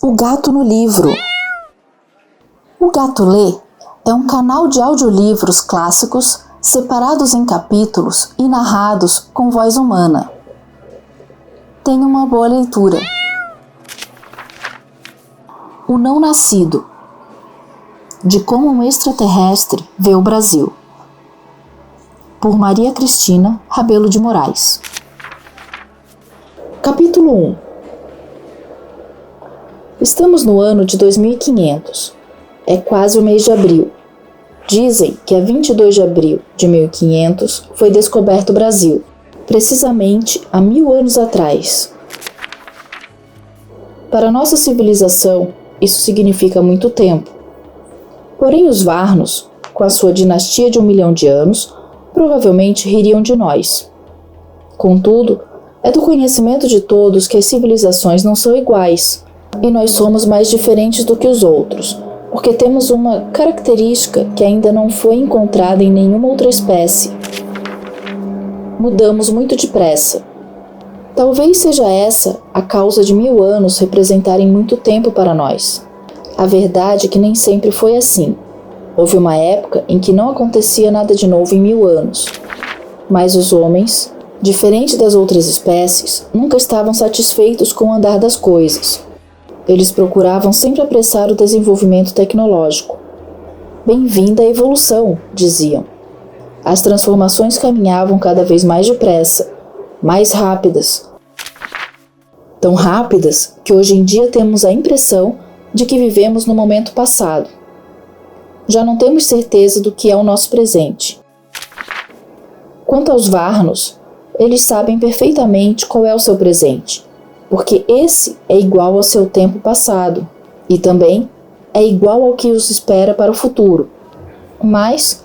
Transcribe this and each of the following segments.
O Gato no Livro. O Gato Lê é um canal de audiolivros clássicos separados em capítulos e narrados com voz humana. Tenha uma boa leitura. O Não Nascido, de Como um Extraterrestre Vê o Brasil, por Maria Cristina Rabelo de Moraes. Capítulo 1. Estamos no ano de 2500. É quase o mês de abril. Dizem que a 22 de abril de 1500 foi descoberto o Brasil, precisamente há 1000 anos atrás. Para nossa civilização, isso significa muito tempo. Porém, os Varnos, com a sua dinastia de 1 milhão de anos, provavelmente ririam de nós. Contudo, é do conhecimento de todos que as civilizações não são iguais, e nós somos mais diferentes do que os outros, porque temos uma característica que ainda não foi encontrada em nenhuma outra espécie. Mudamos muito depressa. Talvez seja essa a causa de 1000 anos representarem muito tempo para nós. A verdade é que nem sempre foi assim. Houve uma época em que não acontecia nada de novo em 1000 anos. Mas os homens, diferente das outras espécies, nunca estavam satisfeitos com o andar das coisas. Eles procuravam sempre apressar o desenvolvimento tecnológico. Bem-vinda à evolução, diziam. As transformações caminhavam cada vez mais depressa, mais rápidas. Tão rápidas que hoje em dia temos a impressão de que vivemos no momento passado. Já não temos certeza do que é o nosso presente. Quanto aos Varnos, eles sabem perfeitamente qual é o seu presente, porque esse é igual ao seu tempo passado e também é igual ao que os espera para o futuro. Mas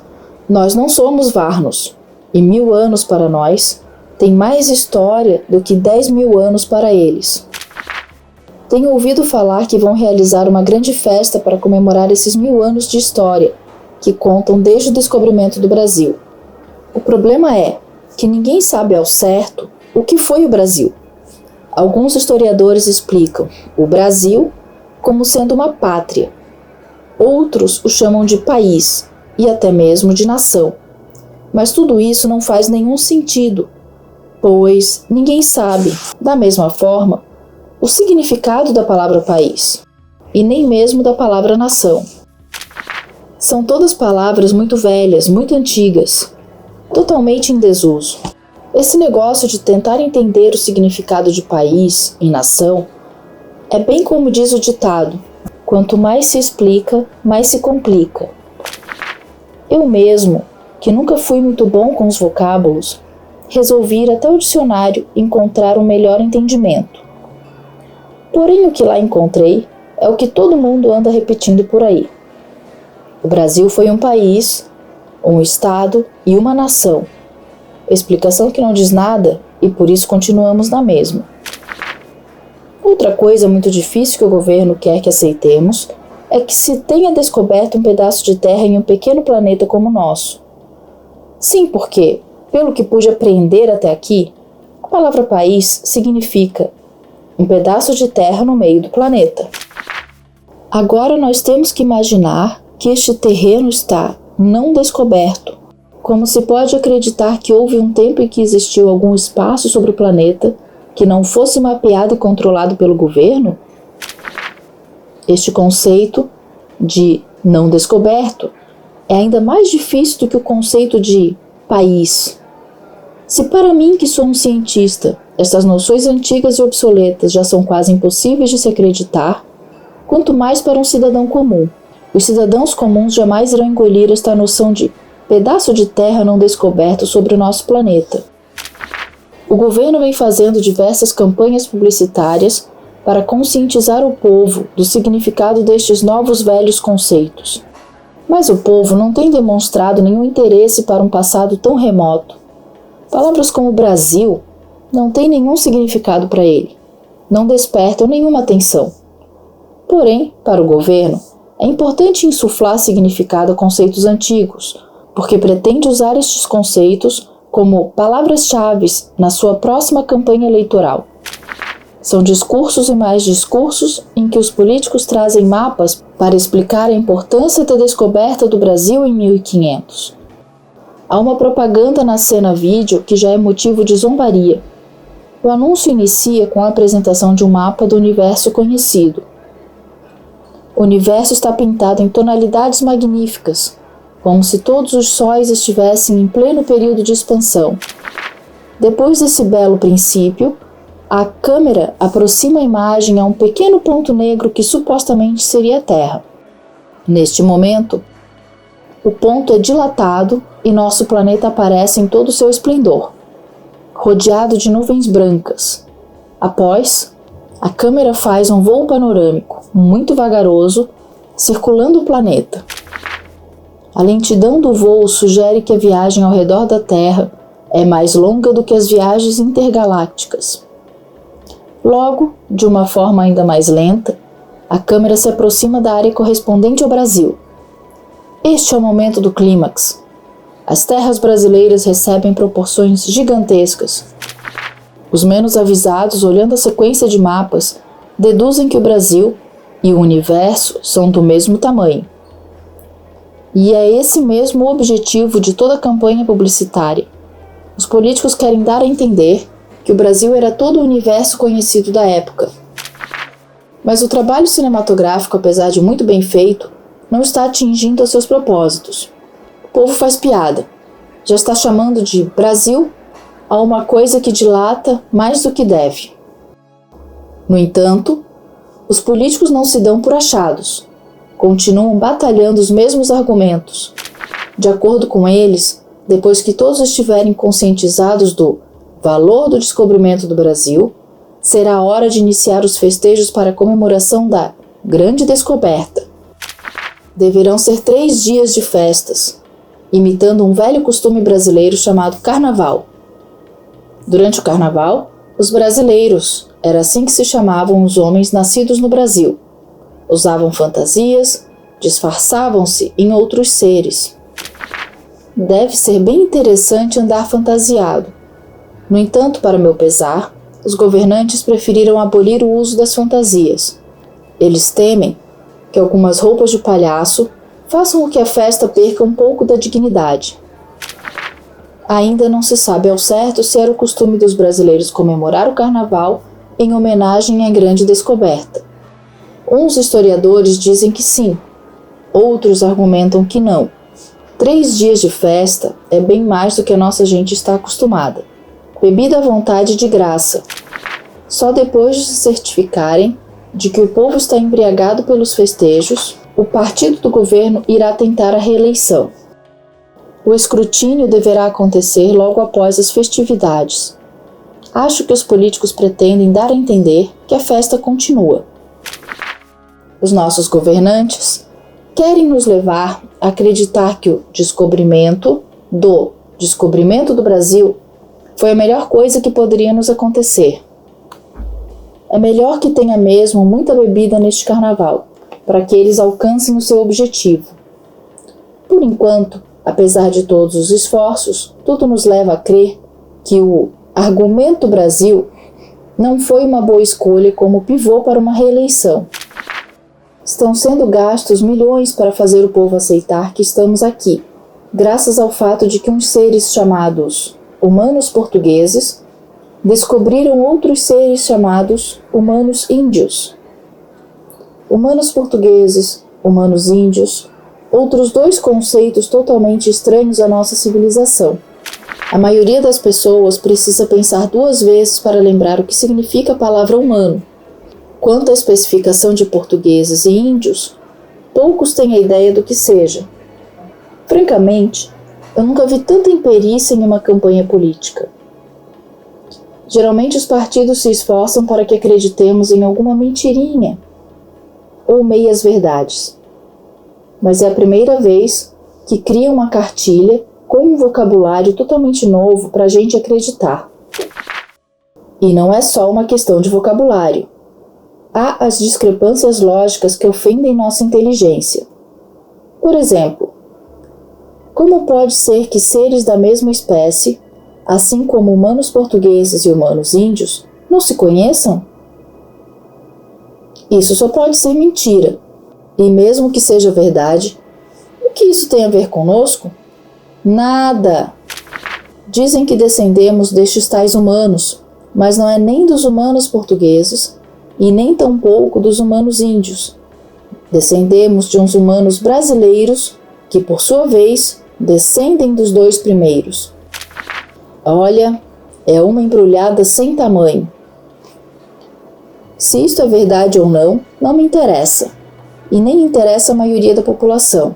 nós não somos Varnos, e 1000 anos para nós tem mais história do que 10.000 anos para eles. Tenho ouvido falar que vão realizar uma grande festa para comemorar esses 1000 anos de história, que contam desde o descobrimento do Brasil. O problema é que ninguém sabe ao certo o que foi o Brasil. Alguns historiadores explicam o Brasil como sendo uma pátria. Outros o chamam de país e até mesmo de nação. Mas tudo isso não faz nenhum sentido, pois ninguém sabe, da mesma forma, o significado da palavra país, e nem mesmo da palavra nação. São todas palavras muito velhas, muito antigas, totalmente em desuso. Esse negócio de tentar entender o significado de país e nação é bem como diz o ditado: quanto mais se explica, mais se complica. Eu mesmo, que nunca fui muito bom com os vocábulos, resolvi ir até o dicionário encontrar um melhor entendimento. Porém, o que lá encontrei é o que todo mundo anda repetindo por aí. O Brasil foi um país, um estado e uma nação. Explicação que não diz nada e por isso continuamos na mesma. Outra coisa muito difícil que o governo quer que aceitemos é que se tenha descoberto um pedaço de terra em um pequeno planeta como o nosso. Sim, porque, pelo que pude aprender até aqui, a palavra país significa um pedaço de terra no meio do planeta. Agora nós temos que imaginar que este terreno está não descoberto. Como se pode acreditar que houve um tempo em que existiu algum espaço sobre o planeta que não fosse mapeado e controlado pelo governo? Este conceito de não descoberto é ainda mais difícil do que o conceito de país. Se para mim, que sou um cientista, estas noções antigas e obsoletas já são quase impossíveis de se acreditar, quanto mais para um cidadão comum. Os cidadãos comuns jamais irão engolir esta noção de pedaço de terra não descoberto sobre o nosso planeta. O governo vem fazendo diversas campanhas publicitárias para conscientizar o povo do significado destes novos velhos conceitos. Mas o povo não tem demonstrado nenhum interesse para um passado tão remoto. Palavras como Brasil não têm nenhum significado para ele, não despertam nenhuma atenção. Porém, para o governo, é importante insuflar significado a conceitos antigos, porque pretende usar estes conceitos como palavras-chave na sua próxima campanha eleitoral. São discursos e mais discursos em que os políticos trazem mapas para explicar a importância da descoberta do Brasil em 1500. Há uma propaganda na cena vídeo que já é motivo de zombaria. O anúncio inicia com a apresentação de um mapa do universo conhecido. O universo está pintado em tonalidades magníficas, como se todos os sóis estivessem em pleno período de expansão. Depois desse belo princípio, a câmera aproxima a imagem a um pequeno ponto negro que supostamente seria a Terra. Neste momento, o ponto é dilatado e nosso planeta aparece em todo o seu esplendor, rodeado de nuvens brancas. Após, a câmera faz um voo panorâmico, muito vagaroso, circulando o planeta. A lentidão do voo sugere que a viagem ao redor da Terra é mais longa do que as viagens intergalácticas. Logo, de uma forma ainda mais lenta, a câmera se aproxima da área correspondente ao Brasil. Este é o momento do clímax. As terras brasileiras recebem proporções gigantescas. Os menos avisados, olhando a sequência de mapas, deduzem que o Brasil e o universo são do mesmo tamanho. E é esse mesmo o objetivo de toda a campanha publicitária. Os políticos querem dar a entender que o Brasil era todo o universo conhecido da época. Mas o trabalho cinematográfico, apesar de muito bem feito, não está atingindo aos seus propósitos. O povo faz piada. Já está chamando de Brasil a uma coisa que dilata mais do que deve. No entanto, os políticos não se dão por achados. Continuam batalhando os mesmos argumentos. De acordo com eles, depois que todos estiverem conscientizados do valor do descobrimento do Brasil, será a hora de iniciar os festejos para a comemoração da Grande Descoberta. Deverão ser 3 dias de festas, imitando um velho costume brasileiro chamado Carnaval. Durante o Carnaval, os brasileiros, era assim que se chamavam os homens nascidos no Brasil, usavam fantasias, disfarçavam-se em outros seres. Deve ser bem interessante andar fantasiado. No entanto, para meu pesar, os governantes preferiram abolir o uso das fantasias. Eles temem que algumas roupas de palhaço façam com que a festa perca um pouco da dignidade. Ainda não se sabe ao certo se era o costume dos brasileiros comemorar o Carnaval em homenagem à Grande Descoberta. Uns historiadores dizem que sim, outros argumentam que não. 3 dias de festa é bem mais do que a nossa gente está acostumada. Bebida à vontade de graça. Só depois de se certificarem de que o povo está embriagado pelos festejos, o partido do governo irá tentar a reeleição. O escrutínio deverá acontecer logo após as festividades. Acho que os políticos pretendem dar a entender que a festa continua. Os nossos governantes querem nos levar a acreditar que o descobrimento do Brasil foi a melhor coisa que poderia nos acontecer. É melhor que tenha mesmo muita bebida neste carnaval, para que eles alcancem o seu objetivo. Por enquanto, apesar de todos os esforços, tudo nos leva a crer que o argumento Brasil não foi uma boa escolha como pivô para uma reeleição. Estão sendo gastos milhões para fazer o povo aceitar que estamos aqui, graças ao fato de que uns seres chamados humanos portugueses descobriram outros seres chamados humanos índios. Humanos portugueses, humanos índios, outros 2 conceitos totalmente estranhos à nossa civilização. A maioria das pessoas precisa pensar 2 vezes para lembrar o que significa a palavra humano. Quanto à especificação de portugueses e índios, poucos têm a ideia do que seja. Francamente, eu nunca vi tanta imperícia em uma campanha política. Geralmente os partidos se esforçam para que acreditemos em alguma mentirinha ou meias verdades. Mas é a primeira vez que criam uma cartilha com um vocabulário totalmente novo para a gente acreditar. E não é só uma questão de vocabulário. Há as discrepâncias lógicas que ofendem nossa inteligência. Por exemplo, como pode ser que seres da mesma espécie, assim como humanos portugueses e humanos índios, não se conheçam? Isso só pode ser mentira. E mesmo que seja verdade, o que isso tem a ver conosco? Nada! Dizem que descendemos destes tais humanos, mas não é nem dos humanos portugueses e nem tampouco dos humanos índios. Descendemos de uns humanos brasileiros que, por sua vez, descendem dos dois primeiros. Olha, é uma embrulhada sem tamanho. Se isto é verdade ou não, não me interessa, e nem interessa a maioria da população.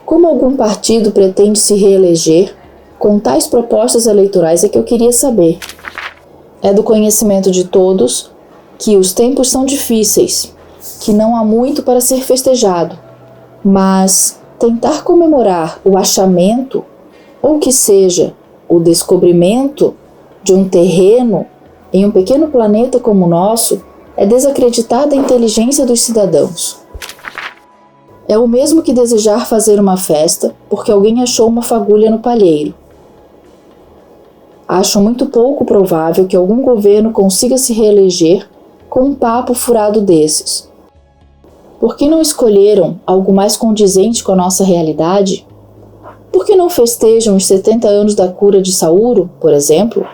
Como algum partido pretende se reeleger, com tais propostas eleitorais é que eu queria saber. É do conhecimento de todos que os tempos são difíceis, que não há muito para ser festejado, mas tentar comemorar o achamento, ou que seja, o descobrimento de um terreno em um pequeno planeta como o nosso, é desacreditar da inteligência dos cidadãos. É o mesmo que desejar fazer uma festa porque alguém achou uma fagulha no palheiro. Acho muito pouco provável que algum governo consiga se reeleger com um papo furado desses. Por que não escolheram algo mais condizente com a nossa realidade? Por que não festejam os 70 anos da cura de Saúro, por exemplo?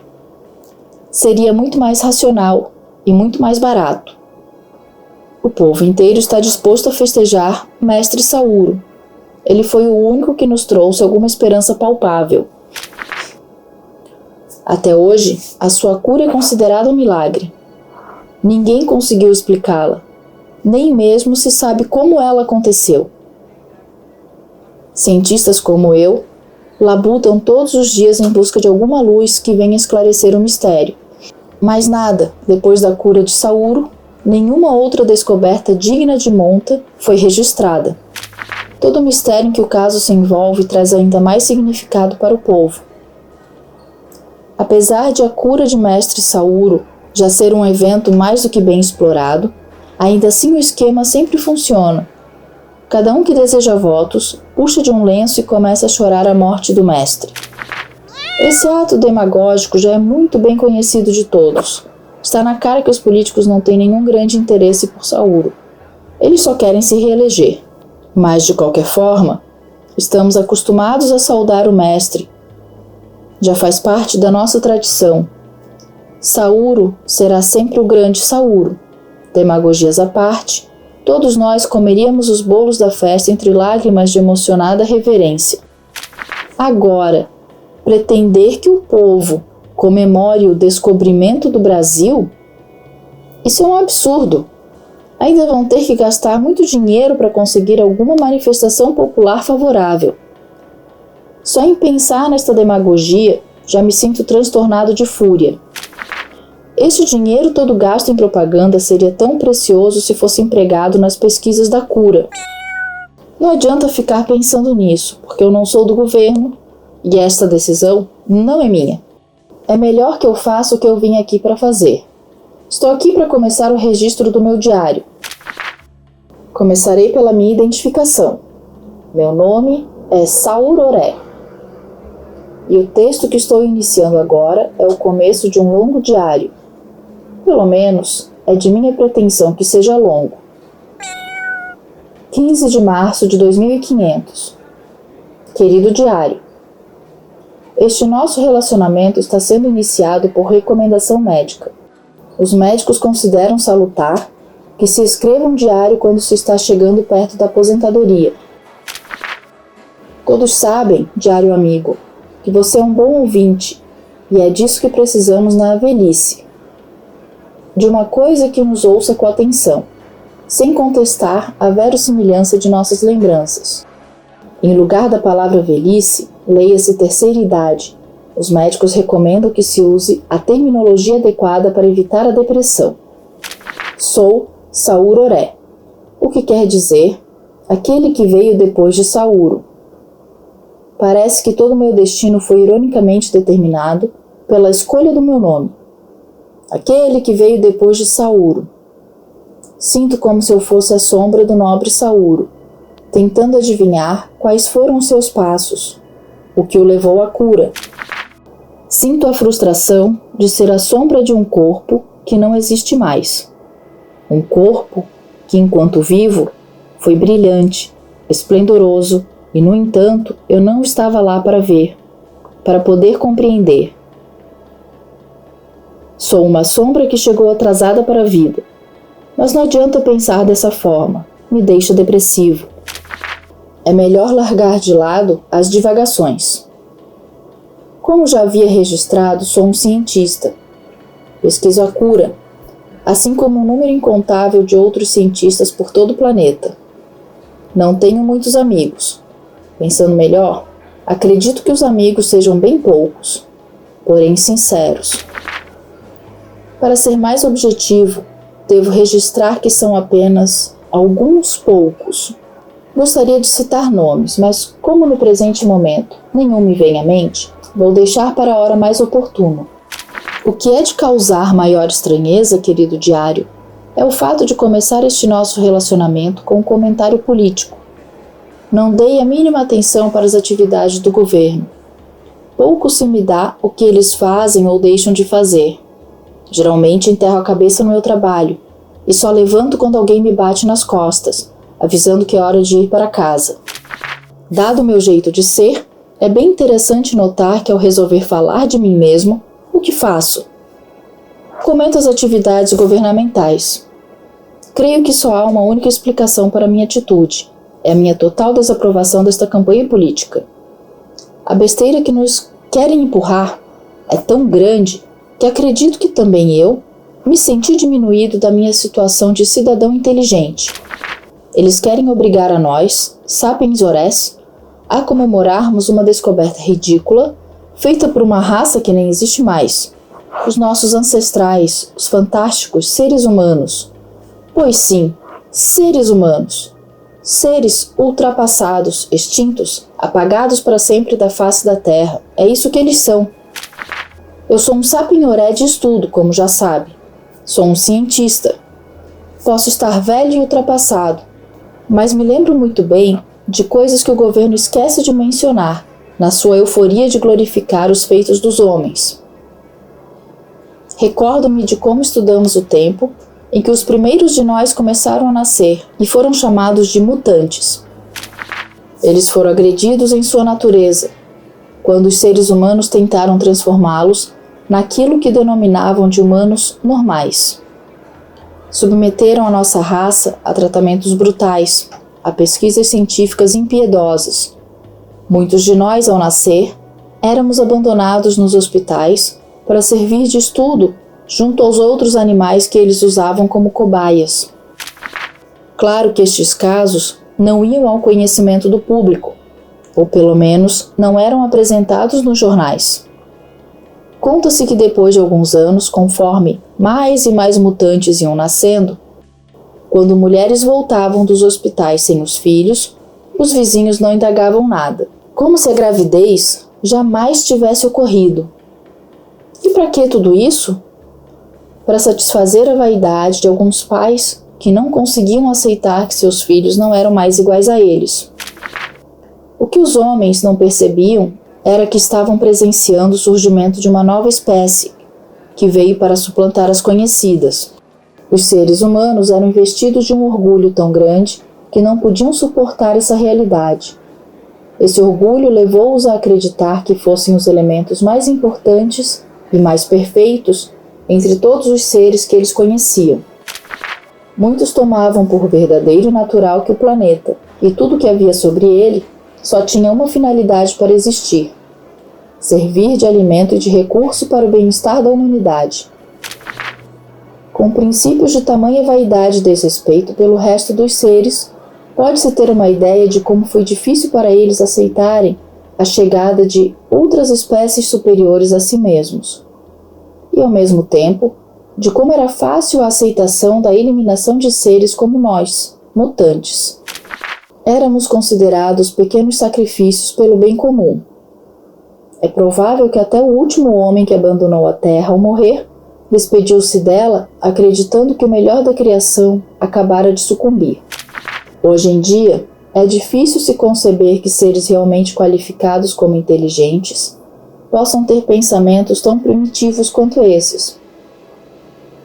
Seria muito mais racional e muito mais barato. O povo inteiro está disposto a festejar Mestre Saúro. Ele foi o único que nos trouxe alguma esperança palpável. Até hoje, a sua cura é considerada um milagre. Ninguém conseguiu explicá-la, nem mesmo se sabe como ela aconteceu. Cientistas como eu labutam todos os dias em busca de alguma luz que venha esclarecer o mistério. Mas nada, depois da cura de Saúro, nenhuma outra descoberta digna de monta foi registrada. Todo o mistério em que o caso se envolve traz ainda mais significado para o povo. Apesar de a cura de Mestre Saúro já ser um evento mais do que bem explorado, ainda assim o esquema sempre funciona. Cada um que deseja votos puxa de um lenço e começa a chorar a morte do mestre. Esse ato demagógico já é muito bem conhecido de todos. Está na cara que os políticos não têm nenhum grande interesse por Saúro. Eles só querem se reeleger. Mas, de qualquer forma, estamos acostumados a saudar o mestre. Já faz parte da nossa tradição. Saúro será sempre o grande Saúro. Demagogias à parte, todos nós comeríamos os bolos da festa entre lágrimas de emocionada reverência. Agora, pretender que o povo comemore o descobrimento do Brasil? Isso é um absurdo. Ainda vão ter que gastar muito dinheiro para conseguir alguma manifestação popular favorável. Só em pensar nesta demagogia, já me sinto transtornado de fúria. Este dinheiro todo gasto em propaganda seria tão precioso se fosse empregado nas pesquisas da cura. Não adianta ficar pensando nisso, porque eu não sou do governo e esta decisão não é minha. É melhor que eu faça o que eu vim aqui para fazer. Estou aqui para começar o registro do meu diário. Começarei pela minha identificação. Meu nome é Sauroré. E o texto que estou iniciando agora é o começo de um longo diário. Pelo menos, é de minha pretensão que seja longo. 15 de março de 2500. Querido diário, este nosso relacionamento está sendo iniciado por recomendação médica. Os médicos consideram salutar que se escreva um diário quando se está chegando perto da aposentadoria. Todos sabem, diário amigo, que você é um bom ouvinte e é disso que precisamos na velhice. De uma coisa que nos ouça com atenção, sem contestar a verossimilhança de nossas lembranças. Em lugar da palavra velhice, leia-se terceira idade. Os médicos recomendam que se use a terminologia adequada para evitar a depressão. Sou Sauroré, o que quer dizer aquele que veio depois de Saúro. Parece que todo meu destino foi ironicamente determinado pela escolha do meu nome. Aquele que veio depois de Saúro. Sinto como se eu fosse a sombra do nobre Saúro, tentando adivinhar quais foram os seus passos, o que o levou à cura. Sinto a frustração de ser a sombra de um corpo que não existe mais. Um corpo que, enquanto vivo, foi brilhante, esplendoroso, e, no entanto, eu não estava lá para ver, para poder compreender. Sou uma sombra que chegou atrasada para a vida. Mas não adianta pensar dessa forma, me deixa depressivo. É melhor largar de lado as divagações. Como já havia registrado, sou um cientista. Pesquiso a cura, assim como um número incontável de outros cientistas por todo o planeta. Não tenho muitos amigos. Pensando melhor, acredito que os amigos sejam bem poucos, porém sinceros. Para ser mais objetivo, devo registrar que são apenas alguns poucos. Gostaria de citar nomes, mas como no presente momento nenhum me vem à mente, vou deixar para a hora mais oportuna. O que é de causar maior estranheza, querido diário, é o fato de começar este nosso relacionamento com um comentário político. Não dei a mínima atenção para as atividades do governo. Pouco se me dá o que eles fazem ou deixam de fazer. Geralmente enterro a cabeça no meu trabalho e só levanto quando alguém me bate nas costas, avisando que é hora de ir para casa. Dado o meu jeito de ser, é bem interessante notar que ao resolver falar de mim mesmo, o que faço? Comento as atividades governamentais. Creio que só há uma única explicação para minha atitude. É a minha total desaprovação desta campanha política. A besteira que nos querem empurrar é tão grande que acredito que também eu me senti diminuído da minha situação de cidadão inteligente. Eles querem obrigar a nós, sapiens ores, a comemorarmos uma descoberta ridícula feita por uma raça que nem existe mais. Os nossos ancestrais, os fantásticos seres humanos. Pois sim, seres humanos. Seres ultrapassados, extintos, apagados para sempre da face da terra. É isso que eles são. Eu sou um sapinhoré de estudo, como já sabe. Sou um cientista. Posso estar velho e ultrapassado, mas me lembro muito bem de coisas que o governo esquece de mencionar, na sua euforia de glorificar os feitos dos homens. Recordo-me de como estudamos o tempo em que os primeiros de nós começaram a nascer e foram chamados de mutantes. Eles foram agredidos em sua natureza, quando os seres humanos tentaram transformá-los naquilo que denominavam de humanos normais. Submeteram a nossa raça a tratamentos brutais, a pesquisas científicas impiedosas. Muitos de nós, ao nascer, éramos abandonados nos hospitais para servir de estudo junto aos outros animais que eles usavam como cobaias. Claro que estes casos não iam ao conhecimento do público, ou pelo menos não eram apresentados nos jornais. Conta-se que depois de alguns anos, conforme mais e mais mutantes iam nascendo, quando mulheres voltavam dos hospitais sem os filhos, os vizinhos não indagavam nada, como se a gravidez jamais tivesse ocorrido. E para que tudo isso? Para satisfazer a vaidade de alguns pais que não conseguiam aceitar que seus filhos não eram mais iguais a eles. O que os homens não percebiam era que estavam presenciando o surgimento de uma nova espécie, que veio para suplantar as conhecidas. Os seres humanos eram investidos de um orgulho tão grande que não podiam suportar essa realidade. Esse orgulho levou-os a acreditar que fossem os elementos mais importantes e mais perfeitos entre todos os seres que eles conheciam. Muitos tomavam por verdadeiro e natural que o planeta e tudo o que havia sobre ele só tinha uma finalidade para existir: servir de alimento e de recurso para o bem-estar da humanidade. Com princípios de tamanha vaidade e desrespeito pelo resto dos seres, pode-se ter uma ideia de como foi difícil para eles aceitarem a chegada de outras espécies superiores a si mesmos. E, ao mesmo tempo, de como era fácil a aceitação da eliminação de seres como nós, mutantes. Éramos considerados pequenos sacrifícios pelo bem comum. É provável que até o último homem que abandonou a Terra ao morrer, despediu-se dela acreditando que o melhor da criação acabara de sucumbir. Hoje em dia, é difícil se conceber que seres realmente qualificados como inteligentes possam ter pensamentos tão primitivos quanto esses.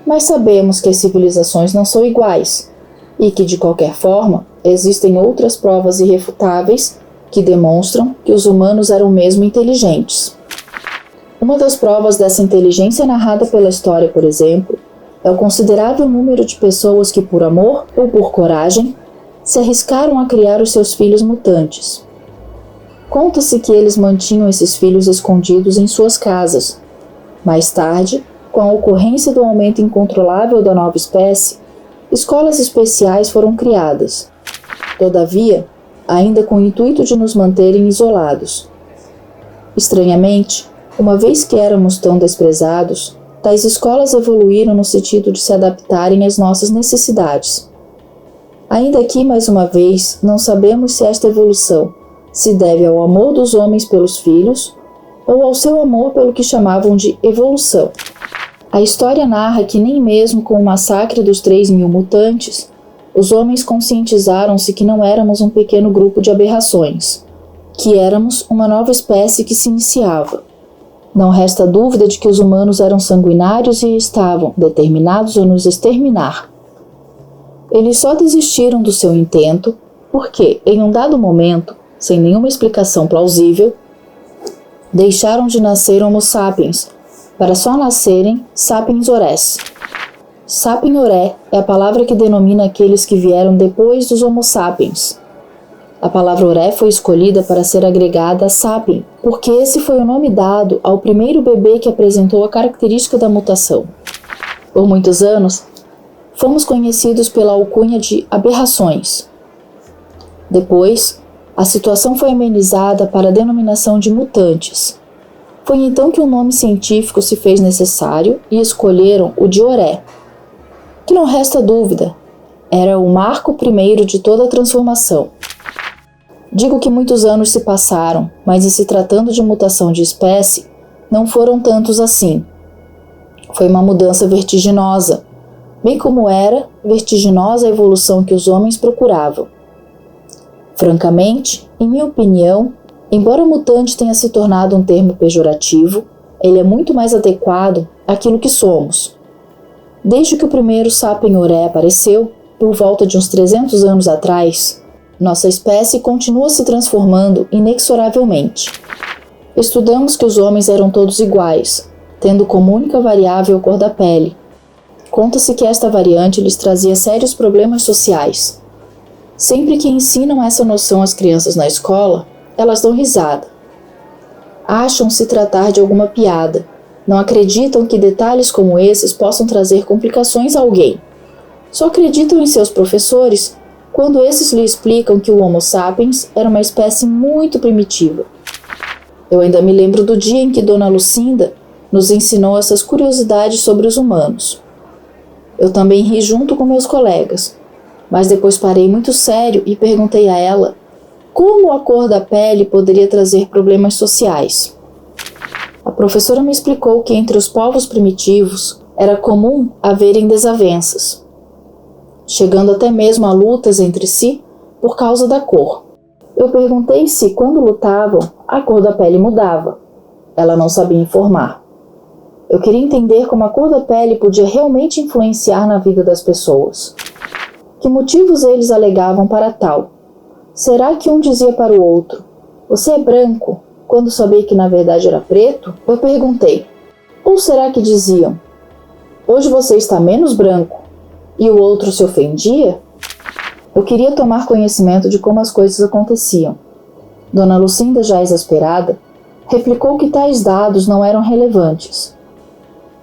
Mas sabemos que as civilizações não são iguais e que, de qualquer forma, existem outras provas irrefutáveis que demonstram que os humanos eram mesmo inteligentes. Uma das provas dessa inteligência narrada pela história, por exemplo, é o considerável número de pessoas que, por amor ou por coragem, se arriscaram a criar os seus filhos mutantes. Conta-se que eles mantinham esses filhos escondidos em suas casas. Mais tarde, com a ocorrência do aumento incontrolável da nova espécie, escolas especiais foram criadas. Todavia, ainda com o intuito de nos manterem isolados. Estranhamente, uma vez que éramos tão desprezados, tais escolas evoluíram no sentido de se adaptarem às nossas necessidades. Ainda aqui, mais uma vez, não sabemos se esta evolução se deve ao amor dos homens pelos filhos ou ao seu amor pelo que chamavam de evolução. A história narra que nem mesmo com o massacre dos 3.000 mutantes, os homens conscientizaram-se que não éramos um pequeno grupo de aberrações, que éramos uma nova espécie que se iniciava. Não resta dúvida de que os humanos eram sanguinários e estavam determinados a nos exterminar. Eles só desistiram do seu intento porque, em um dado momento, sem nenhuma explicação plausível, deixaram de nascer Homo sapiens, para só nascerem Sapiens Ores. Sapien Ore é a palavra que denomina aqueles que vieram depois dos Homo sapiens. A palavra Ore foi escolhida para ser agregada a Sapien, porque esse foi o nome dado ao primeiro bebê que apresentou a característica da mutação. Por muitos anos, fomos conhecidos pela alcunha de aberrações. Depois, a situação foi amenizada para a denominação de mutantes. Foi então que um nome científico se fez necessário e escolheram o de Ore, que não resta dúvida, era o marco primeiro de toda a transformação. Digo que muitos anos se passaram, mas em se tratando de mutação de espécie, não foram tantos assim. Foi uma mudança vertiginosa, bem como era vertiginosa a evolução que os homens procuravam. Francamente, em minha opinião, embora mutante tenha se tornado um termo pejorativo, ele é muito mais adequado àquilo que somos. Desde que o primeiro Sapien Ore apareceu, por volta de uns 300 anos atrás, nossa espécie continua se transformando inexoravelmente. Estudamos que os homens eram todos iguais, tendo como única variável a cor da pele. Conta-se que esta variante lhes trazia sérios problemas sociais. Sempre que ensinam essa noção às crianças na escola, elas dão risada. Acham se tratar de alguma piada. Não acreditam que detalhes como esses possam trazer complicações a alguém. Só acreditam em seus professores quando esses lhe explicam que o Homo sapiens era uma espécie muito primitiva. Eu ainda me lembro do dia em que Dona Lucinda nos ensinou essas curiosidades sobre os humanos. Eu também ri junto com meus colegas, mas depois parei muito sério e perguntei a ela como a cor da pele poderia trazer problemas sociais. A professora me explicou que entre os povos primitivos era comum haverem desavenças, chegando até mesmo a lutas entre si por causa da cor. Eu perguntei se, quando lutavam, a cor da pele mudava. Ela não sabia informar. Eu queria entender como a cor da pele podia realmente influenciar na vida das pessoas. Que motivos eles alegavam para tal? Será que um dizia para o outro, "Você é branco", quando sabia que na verdade era preto? Eu perguntei. Ou será que diziam, "Hoje você está menos branco", e o outro se ofendia? Eu queria tomar conhecimento de como as coisas aconteciam. Dona Lucinda, já exasperada, replicou que tais dados não eram relevantes.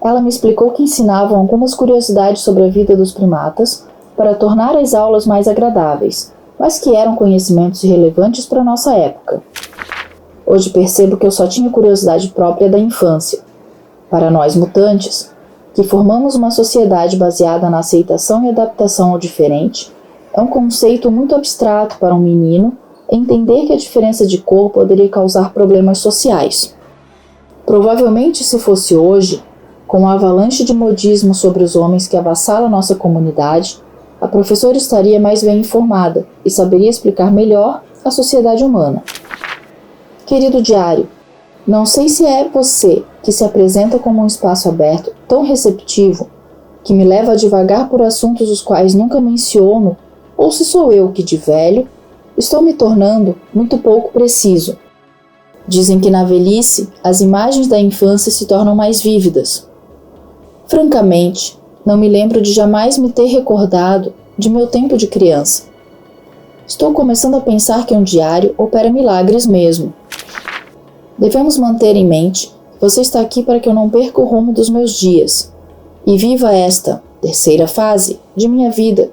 Ela me explicou que ensinavam algumas curiosidades sobre a vida dos primatas para tornar as aulas mais agradáveis, mas que eram conhecimentos irrelevantes para nossa época. Hoje percebo que eu só tinha curiosidade própria da infância. Para nós mutantes, que formamos uma sociedade baseada na aceitação e adaptação ao diferente, é um conceito muito abstrato para um menino entender que a diferença de cor poderia causar problemas sociais. Provavelmente, se fosse hoje, com a avalanche de modismo sobre os homens que avassala nossa comunidade, a professora estaria mais bem informada e saberia explicar melhor a sociedade humana. Querido diário, não sei se é você que se apresenta como um espaço aberto tão receptivo que me leva a divagar por assuntos os quais nunca menciono, ou se sou eu que, de velho, estou me tornando muito pouco preciso. Dizem que na velhice as imagens da infância se tornam mais vívidas. Francamente, não me lembro de jamais me ter recordado de meu tempo de criança. Estou começando a pensar que um diário opera milagres mesmo. Devemos manter em mente que você está aqui para que eu não perca o rumo dos meus dias e viva esta terceira fase de minha vida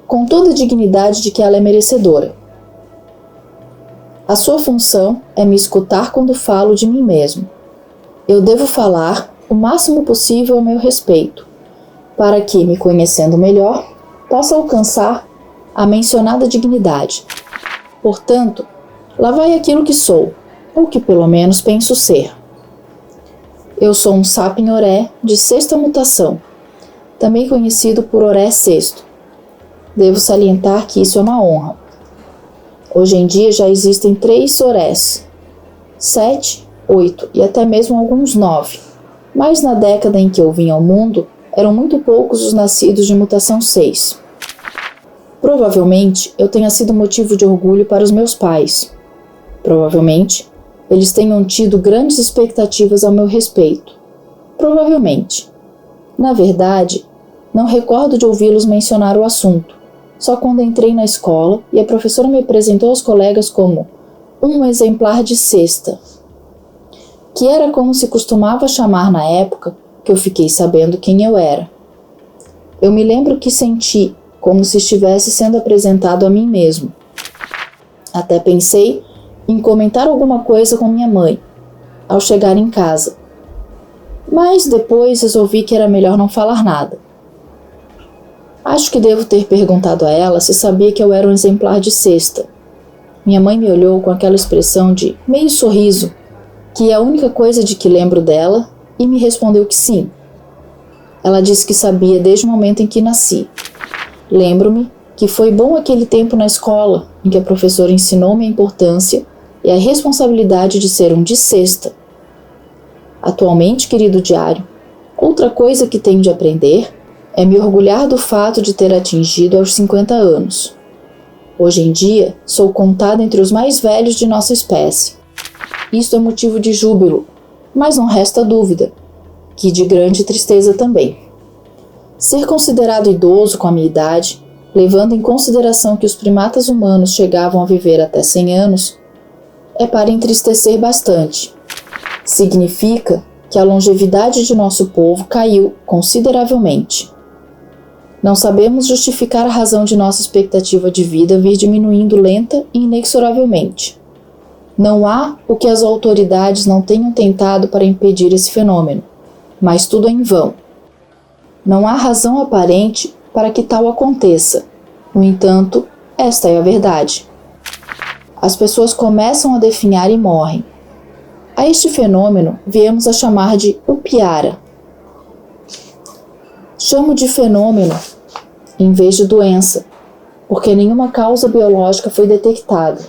com toda a dignidade de que ela é merecedora. A sua função é me escutar quando falo de mim mesmo. Eu devo falar o máximo possível a meu respeito, para que, me conhecendo melhor, possa alcançar a mencionada dignidade. Portanto, lá vai aquilo que sou, ou que pelo menos penso ser. Eu sou um sapien oré de sexta mutação, também conhecido por oré sexto. Devo salientar que isso é uma honra. Hoje em dia já existem 3 sorés, 7, 8 e até mesmo alguns 9, mas na década em que eu vim ao mundo, eram muito poucos os nascidos de mutação 6. Provavelmente eu tenha sido motivo de orgulho para os meus pais. Provavelmente eles tenham tido grandes expectativas ao meu respeito. Provavelmente. Na verdade, não recordo de ouvi-los mencionar o assunto, só quando entrei na escola e a professora me apresentou aos colegas como um exemplar de sexta, que era como se costumava chamar na época que eu fiquei sabendo quem eu era. Eu me lembro que senti como se estivesse sendo apresentado a mim mesmo. Até pensei em comentar alguma coisa com minha mãe, ao chegar em casa. Mas depois resolvi que era melhor não falar nada. Acho que devo ter perguntado a ela se sabia que eu era um exemplar de sexta. Minha mãe me olhou com aquela expressão de meio sorriso, que é a única coisa de que lembro dela, e me respondeu que sim. Ela disse que sabia desde o momento em que nasci. Lembro-me que foi bom aquele tempo na escola, em que a professora ensinou-me a importância e a responsabilidade de ser um de sexta. Atualmente, querido diário, outra coisa que tenho de aprender é me orgulhar do fato de ter atingido aos 50 anos. Hoje em dia, sou contada entre os mais velhos de nossa espécie. Isto é motivo de júbilo, mas não resta dúvida, que de grande tristeza também. Ser considerado idoso com a minha idade, levando em consideração que os primatas humanos chegavam a viver até 100 anos, é para entristecer bastante. Significa que a longevidade de nosso povo caiu consideravelmente. Não sabemos justificar a razão de nossa expectativa de vida vir diminuindo lenta e inexoravelmente. Não há o que as autoridades não tenham tentado para impedir esse fenômeno, mas tudo é em vão. Não há razão aparente para que tal aconteça. No entanto, esta é a verdade. As pessoas começam a definhar e morrem. A este fenômeno viemos a chamar de upiara. Chamo de fenômeno em vez de doença, porque nenhuma causa biológica foi detectada.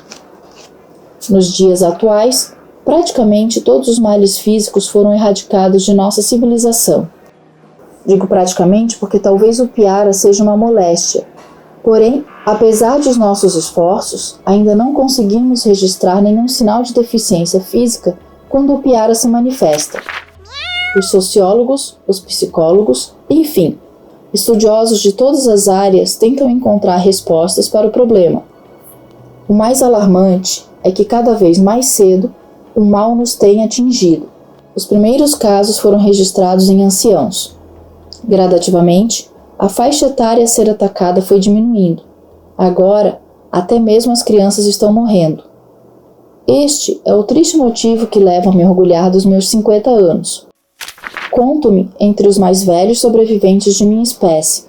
Nos dias atuais, praticamente todos os males físicos foram erradicados de nossa civilização. Digo praticamente porque talvez o piara seja uma moléstia. Porém, apesar dos nossos esforços, ainda não conseguimos registrar nenhum sinal de deficiência física quando o piara se manifesta. Os sociólogos, os psicólogos, enfim, estudiosos de todas as áreas tentam encontrar respostas para o problema. O mais alarmante é que cada vez mais cedo o mal nos tem atingido. Os primeiros casos foram registrados em anciãos. Gradativamente, a faixa etária a ser atacada foi diminuindo. Agora, até mesmo as crianças estão morrendo. Este é o triste motivo que leva a me orgulhar dos meus 50 anos. Conto-me entre os mais velhos sobreviventes de minha espécie.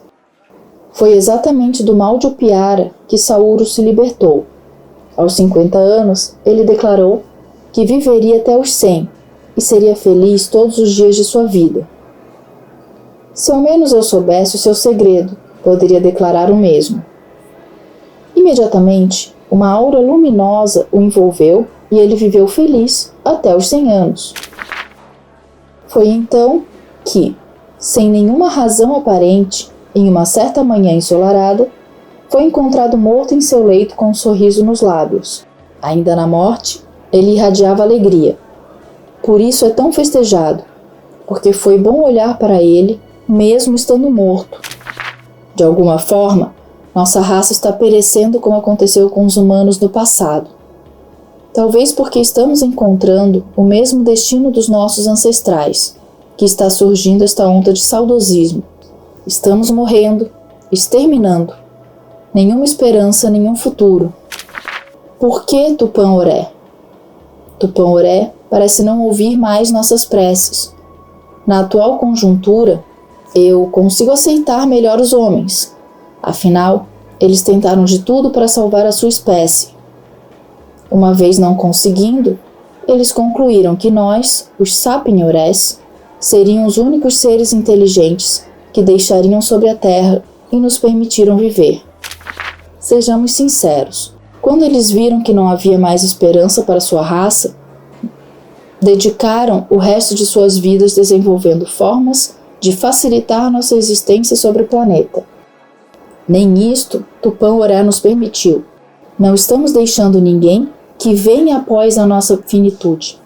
Foi exatamente do mal de Upiara que Sauro se libertou. Aos 50 anos, ele declarou que viveria até os 100 e seria feliz todos os dias de sua vida. Se ao menos eu soubesse o seu segredo, poderia declarar o mesmo. Imediatamente, uma aura luminosa o envolveu e ele viveu feliz até os 100 anos. Foi então que, Sem nenhuma razão aparente, em uma certa manhã ensolarada, foi encontrado morto em seu leito com um sorriso nos lábios. Ainda na morte, ele irradiava alegria. Por isso é tão festejado, porque foi bom olhar para ele, mesmo estando morto. De alguma forma, nossa raça está perecendo como aconteceu com os humanos no passado. Talvez porque estamos encontrando o mesmo destino dos nossos ancestrais, que está surgindo esta onda de saudosismo. Estamos morrendo, exterminando. Nenhuma esperança, nenhum futuro. Por que Tupã-Oré? Tupã-Oré parece não ouvir mais nossas preces. Na atual conjuntura, eu consigo aceitar melhor os homens. Afinal, eles tentaram de tudo para salvar a sua espécie. Uma vez não conseguindo, eles concluíram que nós, os Sapinhorés, seriam os únicos seres inteligentes que deixariam sobre a Terra e nos permitiram viver. Sejamos sinceros, quando eles viram que não havia mais esperança para sua raça, dedicaram o resto de suas vidas desenvolvendo formas de facilitar nossa existência sobre o planeta. Nem isto Tupã-Oré nos permitiu. Não estamos deixando ninguém que venha após a nossa finitude.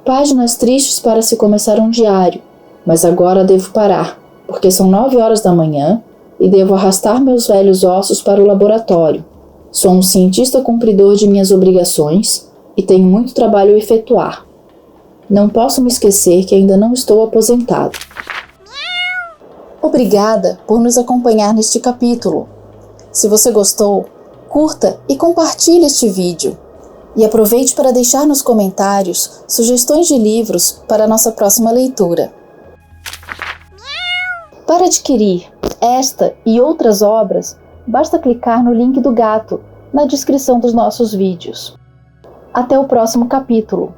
Páginas tristes para se começar um diário, mas agora devo parar, porque são 9 horas da manhã e devo arrastar meus velhos ossos para o laboratório. Sou um cientista cumpridor de minhas obrigações e tenho muito trabalho a efetuar. Não posso me esquecer que ainda não estou aposentado. Obrigada por nos acompanhar neste capítulo. Se você gostou, curta e compartilhe este vídeo. E aproveite para deixar nos comentários sugestões de livros para a nossa próxima leitura. Para adquirir esta e outras obras, basta clicar no link do gato na descrição dos nossos vídeos. Até o próximo capítulo.